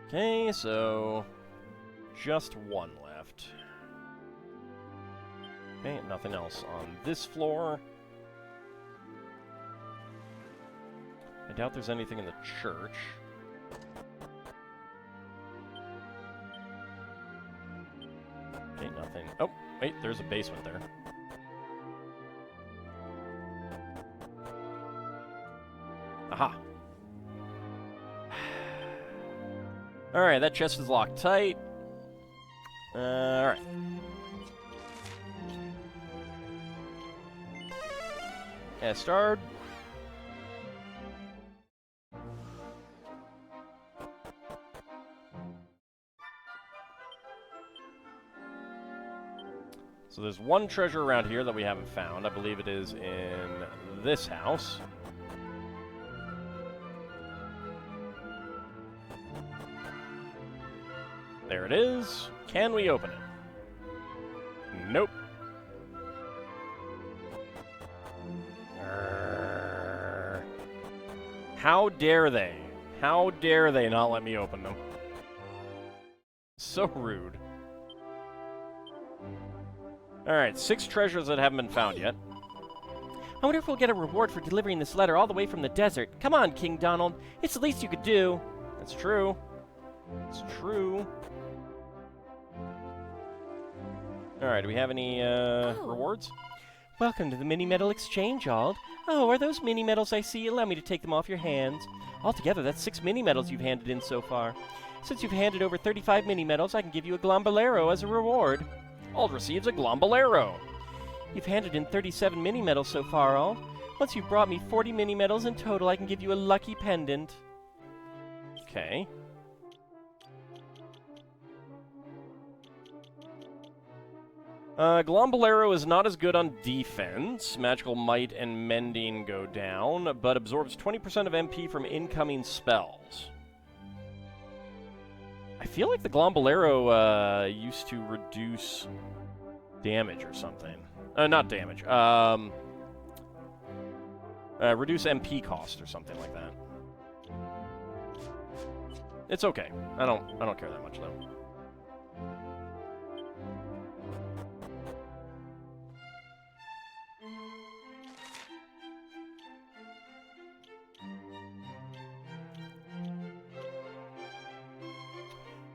Okay, so just one left. Okay, nothing else on this floor. I doubt there's anything in the church. Okay, nothing. Oh, wait, there's a basement there. Aha. Alright, that chest is locked tight. Alright. Start. So there's one treasure around here that we haven't found. I believe it is in this house. There it is. Can we open it? Nope. How dare they? How dare they not let me open them? So rude. Alright, 6 treasures that haven't been found yet. I wonder if we'll get a reward for delivering this letter all the way from the desert. Come on, King Donald. It's the least you could do. That's true. It's true. Alright, do we have any rewards? Welcome to the Mini Medal Exchange, Ald. Oh, are those mini medals I see? Allow me to take them off your hands. Altogether, that's 6 mini medals you've handed in so far. Since you've handed over 35 mini medals, I can give you a Glombolero as a reward. Ald receives a Glombolero. You've handed in 37 mini medals so far, Ald. Once you've brought me 40 mini medals in total, I can give you a lucky pendant. Okay. Glombolero is not as good on defense. Magical Might and Mending go down, but absorbs 20% of MP from incoming spells. I feel like the Glombolero used to reduce damage or something. Not damage. Reduce MP cost or something like that. It's okay. I don't care that much though.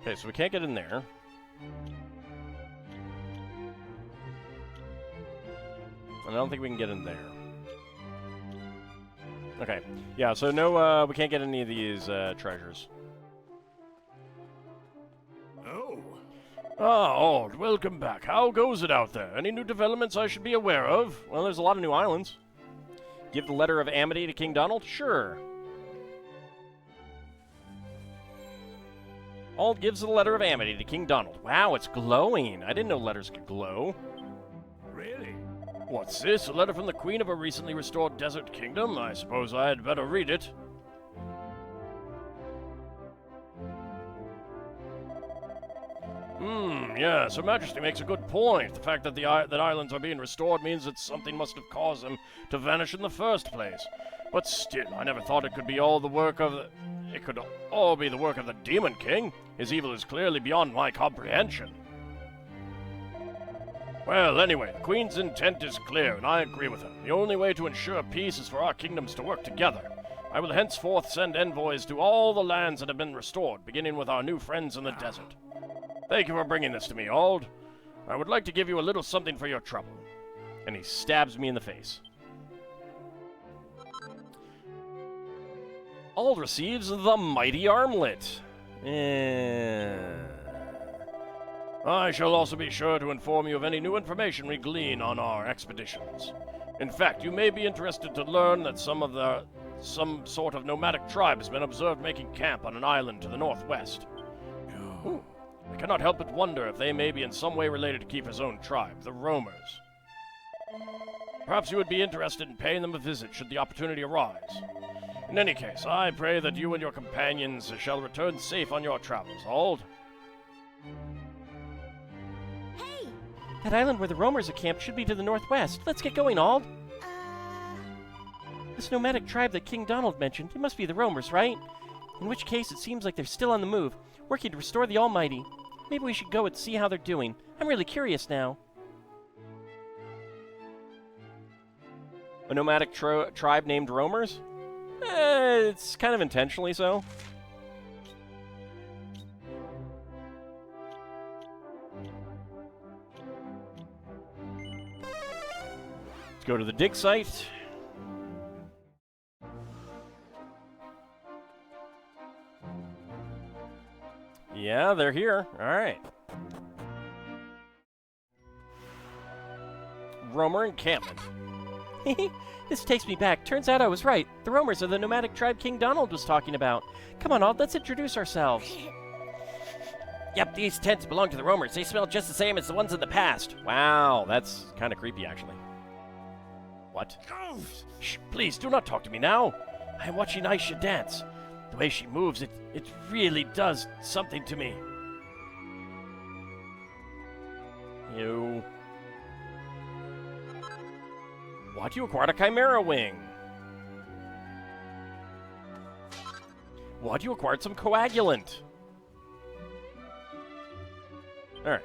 Okay, so we can't get in there. And I don't think we can get in there. Okay, yeah, so no, we can't get any of these treasures. Oh, welcome back. How goes it out there? Any new developments I should be aware of? Well, there's a lot of new islands. Give the letter of amity to King Donald? Sure. Ald gives the letter of amity to King Donald. Wow, it's glowing. I didn't know letters could glow. Really? What's this? A letter from the Queen of a recently restored desert kingdom? I suppose I had better read it. Yes, Her Majesty makes a good point. The fact that that islands are being restored means that something must have caused them to vanish in the first place. But still, I never thought it could be all the work of the... It could all be the work of the Demon King. His evil is clearly beyond my comprehension. Well, anyway, the Queen's intent is clear, and I agree with her. The only way to ensure peace is for our kingdoms to work together. I will henceforth send envoys to all the lands that have been restored, beginning with our new friends in the desert. Thank you for bringing this to me, Ald. I would like to give you a little something for your trouble. And he stabs me in the face. Ald receives the mighty armlet. I shall also be sure to inform you of any new information we glean on our expeditions. In fact, you may be interested to learn that some sort of nomadic tribe has been observed making camp on an island to the northwest. Ooh. I cannot help but wonder if they may be in some way related to Kiefer's own tribe, the Roamers. Perhaps you would be interested in paying them a visit should the opportunity arise. In any case, I pray that you and your companions shall return safe on your travels, Ald. Hey! That island where the Roamers are camped should be to the northwest. Let's get going, Ald. This nomadic tribe that King Donald mentioned, it must be the Roamers, right? In which case, it seems like they're still on the move, working to restore the Almighty. Maybe we should go and see how they're doing. I'm really curious now. A nomadic tribe named Roamers? It's kind of intentionally so. Let's go to the dig site. Yeah, they're here. All right. Roamer encampment. This takes me back. Turns out I was right. The Roamers are the nomadic tribe King Donald was talking about. Come on, Ald, let's introduce ourselves. Yep, these tents belong to the Roamers. They smell just the same as the ones in the past. Wow, that's kind of creepy, actually. What? Shh, please, do not talk to me now. I am watching Aisha dance. The way she moves, it really does something to me. You... What? You acquired a Chimera Wing. What? You acquired some coagulant. Alright.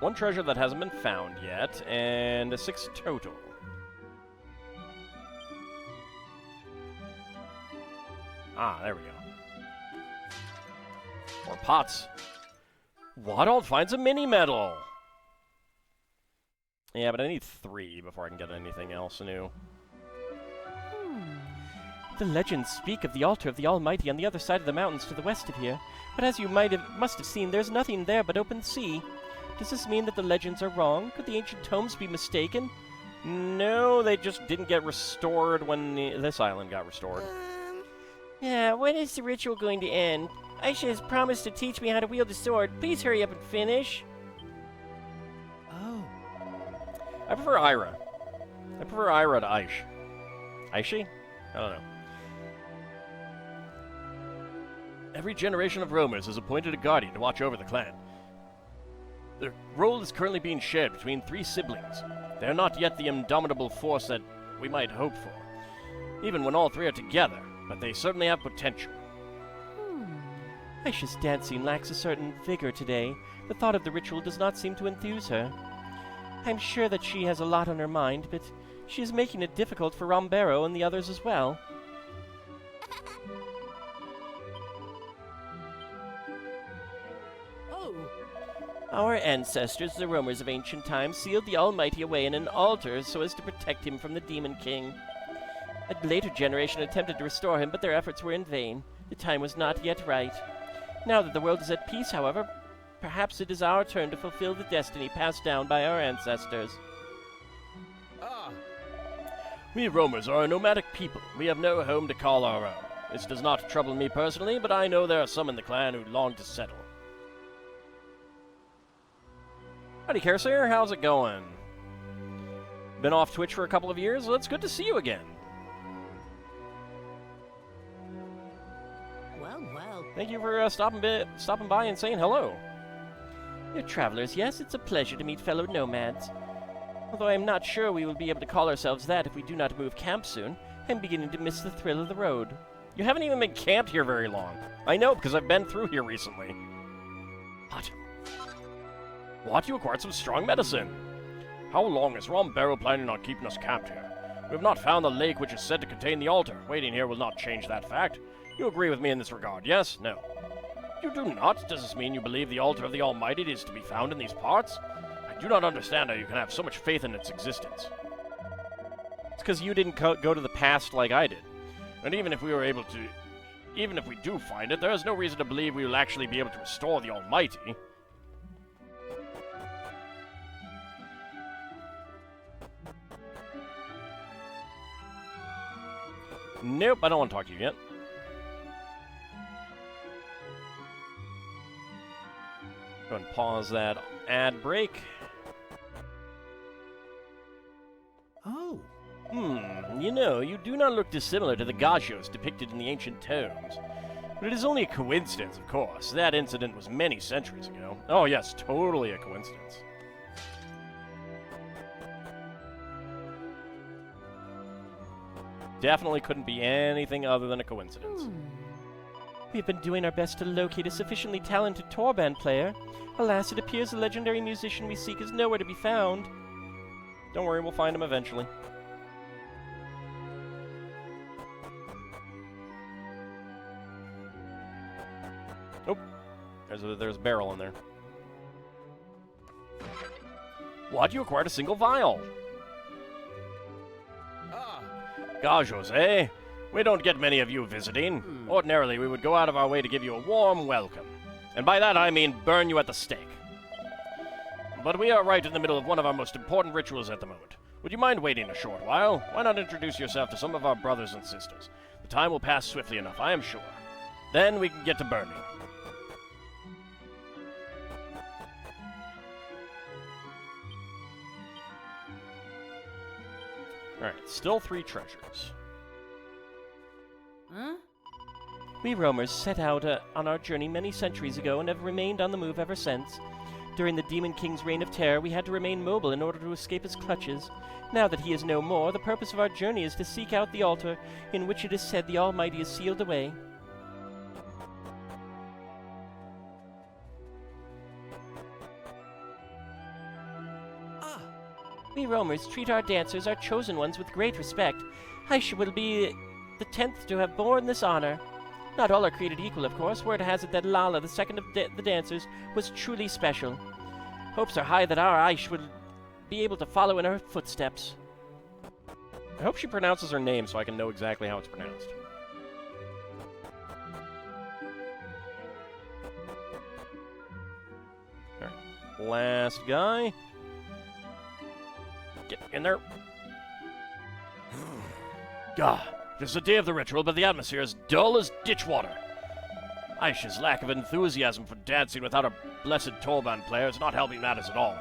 One treasure that hasn't been found yet, and a 6 total. Ah, there we go. More pots. Ald finds a mini medal. Yeah, but I need 3 before I can get anything else new. The legends speak of the altar of the Almighty on the other side of the mountains to the west of here, but as you must have seen, there's nothing there but open sea. Does this mean that the legends are wrong? Could the ancient tomes be mistaken? No, they just didn't get restored when this island got restored. Yeah, when is the ritual going to end? Aisha has promised to teach me how to wield a sword. Please hurry up and finish. Oh. I prefer Ira. I prefer Ira to Aish. Aishi? I don't know. Every generation of roamers has appointed a guardian to watch over the clan. The role is currently being shared between 3 siblings. They are not yet the indomitable force that we might hope for, even when all 3 are together, but they certainly have potential. Aisha's dancing lacks a certain vigor today. The thought of the ritual does not seem to enthuse her. I'm sure that she has a lot on her mind, but she is making it difficult for Rombero and the others as well. Our ancestors, the roamers of ancient times, sealed the Almighty away in an altar so as to protect him from the Demon King. A later generation attempted to restore him, but their efforts were in vain. The time was not yet right. Now that the world is at peace, however, perhaps it is our turn to fulfill the destiny passed down by our ancestors. We roamers are a nomadic people. We have no home to call our own. This does not trouble me personally, but I know there are some in the clan who long to settle. Howdy, Kerser. How's it going? Been off Twitch for a couple of years? Well, it's good to see you again. Well. Thank you for stopping by and saying hello. You're travelers, yes? It's a pleasure to meet fellow nomads. Although I am not sure we will be able to call ourselves that if we do not move camp soon, I'm beginning to miss the thrill of the road. You haven't even been camped here very long. I know, because I've been through here recently. What? You acquired some strong medicine. How long is Rombero planning on keeping us camped here? We have not found the lake which is said to contain the altar. Waiting here will not change that fact. You agree with me in this regard, yes? No. You do not? Does this mean you believe the altar of the Almighty is to be found in these parts? I do not understand how you can have so much faith in its existence. It's because you didn't go to the past like I did. And even if we do find it, there is no reason to believe we will actually be able to restore the Almighty. Nope, I don't want to talk to you yet. Go ahead and pause that ad break. Oh. You know, you do not look dissimilar to the Gajos depicted in the ancient tomes. But it is only a coincidence, of course. That incident was many centuries ago. Oh yes, totally a coincidence. Definitely couldn't be anything other than a coincidence. We've been doing our best to locate a sufficiently talented tour band player. Alas, it appears the legendary musician we seek is nowhere to be found. Don't worry, we'll find him eventually. Oh, there's a barrel in there. What? You acquired a single vial? Gajos, eh? We don't get many of you visiting. Ordinarily, we would go out of our way to give you a warm welcome. And by that I mean burn you at the stake. But we are right in the middle of one of our most important rituals at the moment. Would you mind waiting a short while? Why not introduce yourself to some of our brothers and sisters? The time will pass swiftly enough, I am sure. Then we can get to burning. Alright, still 3 treasures. Huh? We roamers set out on our journey many centuries ago and have remained on the move ever since. During the Demon King's reign of terror, we had to remain mobile in order to escape his clutches. Now that he is no more, the purpose of our journey is to seek out the altar in which it is said the Almighty is sealed away. We roamers treat our dancers, our chosen ones, with great respect. Aisha will be the 10th to have borne this honor. Not all are created equal, of course. Word has it that Lala, the second of the dancers, was truly special. Hopes are high that our Aish will be able to follow in her footsteps. I hope she pronounces her name so I can know exactly how it's pronounced. Alright, last guy. Get in there. God, it is the day of the ritual, but the atmosphere is dull as ditch water. Aisha's lack of enthusiasm for dancing without a blessed tollband player is not helping matters at all.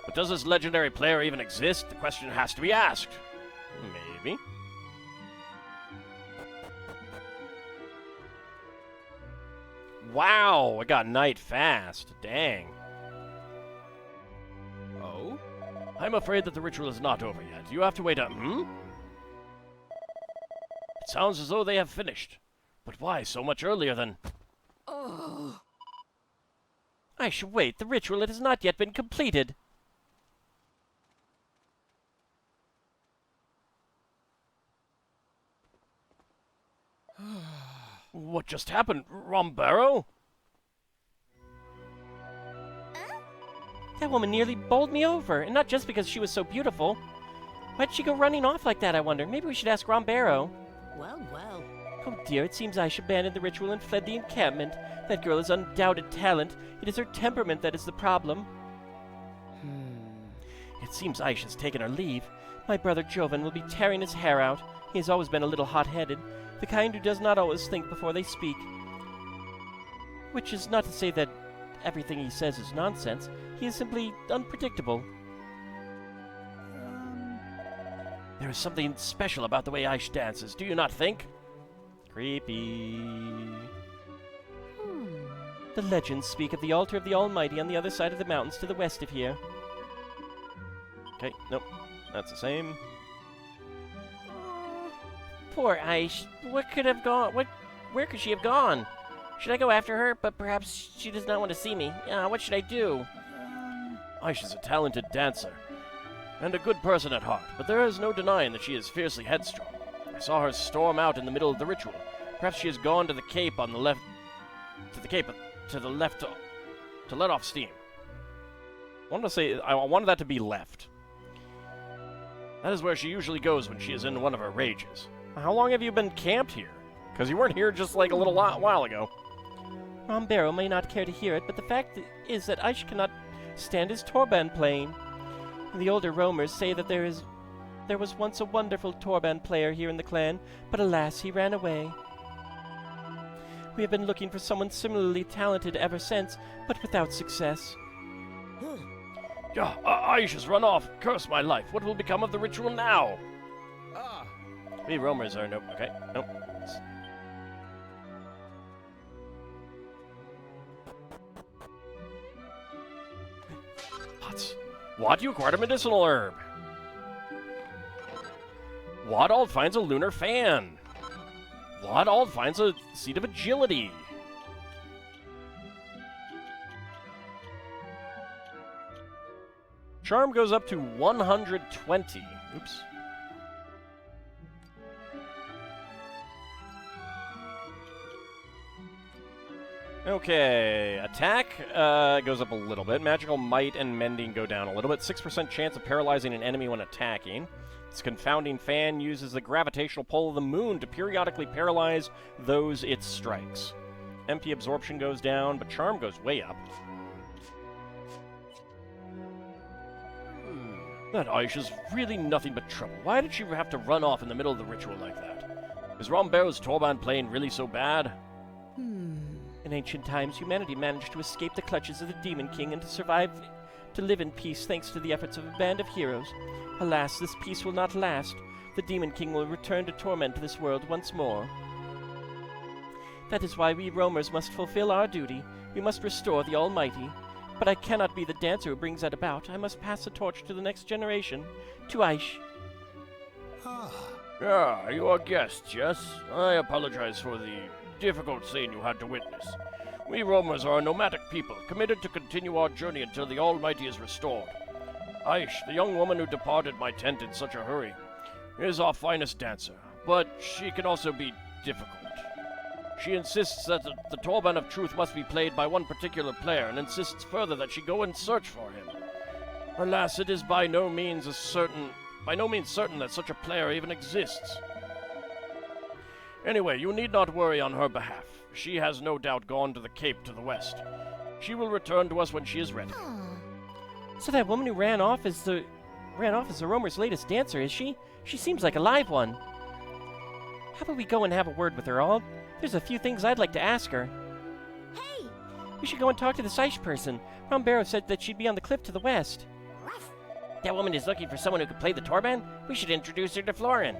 But does this legendary player even exist? The question has to be asked. Maybe. Wow, I got night fast. Dang. Oh? I'm afraid that the ritual is not over yet. You have to wait It sounds as though they have finished. But why so much earlier than... Oh. I should wait. The ritual, it has not yet been completed. What just happened, Rombero? That woman nearly bowled me over, and not just because she was so beautiful. Why'd she go running off like that, I wonder? Maybe we should ask Rombero. Well. Oh dear, it seems Aisha abandoned the ritual and fled the encampment. That girl has undoubted talent. It is her temperament that is the problem. It seems Aisha's taken her leave. My brother Jovan will be tearing his hair out. He has always been a little hot-headed, the kind who does not always think before they speak. Which is not to say that everything he says is nonsense. He is simply unpredictable. There is something special about the way Aish dances, do you not think? Creepy. The legends speak of the altar of the Almighty on the other side of the mountains to the west of here. Okay, nope. That's the same. Poor Aish. What could have gone? Where could she have gone? Should I go after her? But perhaps she does not want to see me. What should I do? Aish is a talented dancer, and a good person at heart, but there is no denying that she is fiercely headstrong. I saw her storm out in the middle of the ritual. Perhaps she has gone to the cape on the left... to the left to let off steam. I wanted that to be left. That is where she usually goes when she is in one of her rages. How long have you been camped here? Because you weren't here just like a little while ago. Rombero may not care to hear it, but the fact is that Aish cannot stand his Torban playing. The older roamers say that there was once a wonderful Torban player here in the clan, but alas, he ran away. We have been looking for someone similarly talented ever since, but without success. Aish has run off. Curse my life. What will become of the ritual now? We roamers are nope. Okay, nope. What? You acquired a medicinal herb. Wadald finds a lunar fan. Wadald finds a seed of agility. Charm goes up to 120. Oops. Okay, attack goes up a little bit. Magical Might and Mending go down a little bit. 6% chance of paralyzing an enemy when attacking. Its Confounding Fan uses the gravitational pull of the moon to periodically paralyze those it strikes. MP Absorption goes down, but Charm goes way up. That Aish is really nothing but trouble. Why did she have to run off in the middle of the ritual like that? Is Rombero's Torban playing really so bad? In ancient times, humanity managed to escape the clutches of the Demon King and to live in peace thanks to the efforts of a band of heroes. Alas, this peace will not last. The Demon King will return to torment this world once more. That is why we roamers must fulfill our duty. We must restore the Almighty. But I cannot be the dancer who brings that about. I must pass the torch to the next generation, to Aish. You are guests, yes? I apologize for the difficult scene you had to witness. We roamers are a nomadic people, committed to continue our journey until the Almighty is restored. Aish, the young woman who departed my tent in such a hurry, is our finest dancer, but she can also be difficult. She insists that the Torban of Truth must be played by one particular player, and insists further that she go and search for him. Alas, it is by no means certain that such a player even exists. Anyway, you need not worry on her behalf. She has no doubt gone to the Cape to the west. She will return to us when she is ready. So that woman who ran off is the roamer's latest dancer, is she? She seems like a live one. How about we go and have a word with her all? There's a few things I'd like to ask her. Hey! We should go and talk to the Saish person. Rombero said that she'd be on the cliff to the west. That woman is looking for someone who could play the Torban? We should introduce her to Florin.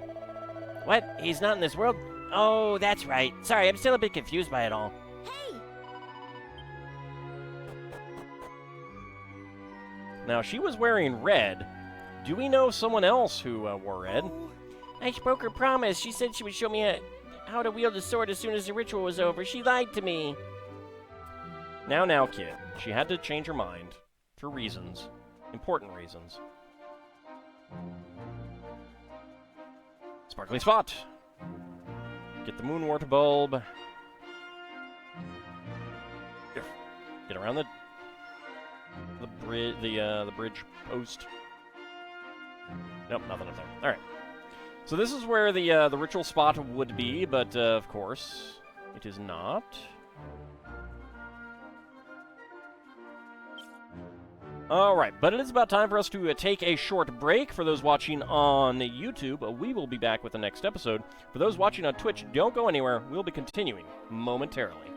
What? He's not in this world? Oh, that's right. Sorry, I'm still a bit confused by it all. Hey! Now, she was wearing red. Do we know someone else who wore red? I broke her promise. She said she would show me how to wield the sword as soon as the ritual was over. She lied to me. Now, kid. She had to change her mind. For reasons. Important reasons. Sparkly spot. Get the Moonwort bulb. Get around the bridge post. Nope, nothing up there. All right. So this is where the ritual spot would be, but of course it is not. Alright, but it is about time for us to take a short break. For those watching on YouTube, we will be back with the next episode. For those watching on Twitch, don't go anywhere. We'll be continuing momentarily.